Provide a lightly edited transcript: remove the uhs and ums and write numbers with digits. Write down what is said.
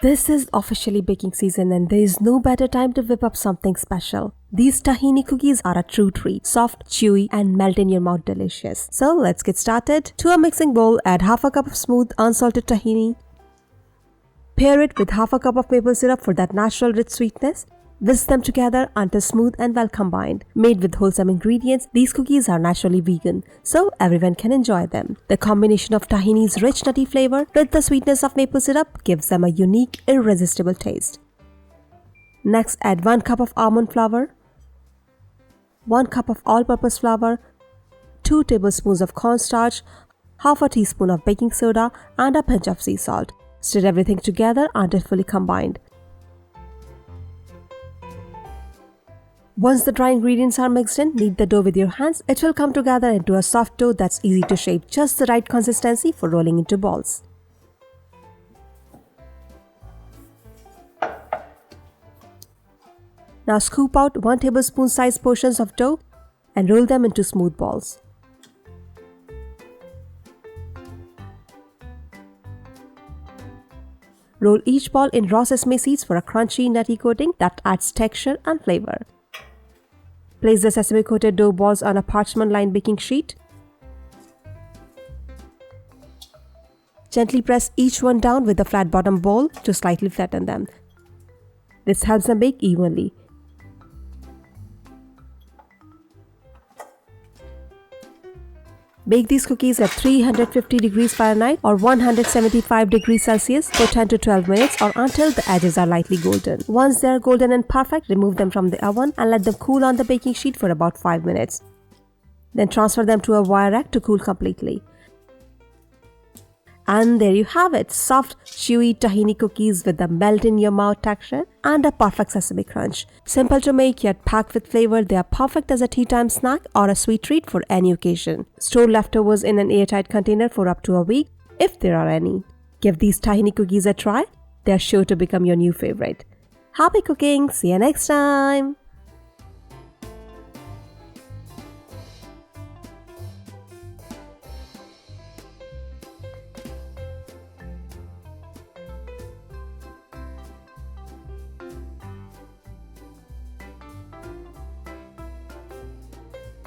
This is officially baking season and there is no better time to whip up something special. These tahini cookies are a true treat, soft, chewy and melt in your mouth delicious. So let's get started. To a mixing bowl, add half a cup of smooth unsalted tahini. Pair it with half a cup of maple syrup for that natural rich sweetness. Whisk them together until smooth and well combined. Made with wholesome ingredients, these cookies are naturally vegan, so everyone can enjoy them. The combination of tahini's rich nutty flavor with the sweetness of maple syrup gives them a unique, irresistible taste. Next, add 1 cup of almond flour, 1 cup of all-purpose flour, 2 tablespoons of cornstarch, half a teaspoon of baking soda, and a pinch of sea salt. Stir everything together until fully combined. Once the dry ingredients are mixed in, knead the dough with your hands. It will come together into a soft dough that's easy to shape, just the right consistency for rolling into balls. Now scoop out 1 tablespoon sized portions of dough and roll them into smooth balls. Roll each ball in raw sesame seeds for a crunchy, nutty coating that adds texture and flavor. Place the sesame-coated dough balls on a parchment-lined baking sheet. Gently press each one down with a flat-bottom bowl to slightly flatten them. This helps them bake evenly. Bake these cookies at 350 degrees Fahrenheit or 175 degrees Celsius for 10 to 12 minutes or until the edges are lightly golden. Once they are golden and perfect, remove them from the oven and let them cool on the baking sheet for about 5 minutes. Then transfer them to a wire rack to cool completely. And there you have it, soft, chewy tahini cookies with the melt-in-your-mouth texture and a perfect sesame crunch. Simple to make yet packed with flavor, they are perfect as a tea time snack or a sweet treat for any occasion. Store leftovers in an airtight container for up to a week, if there are any. Give these tahini cookies a try, they are sure to become your new favorite. Happy cooking! See you next time!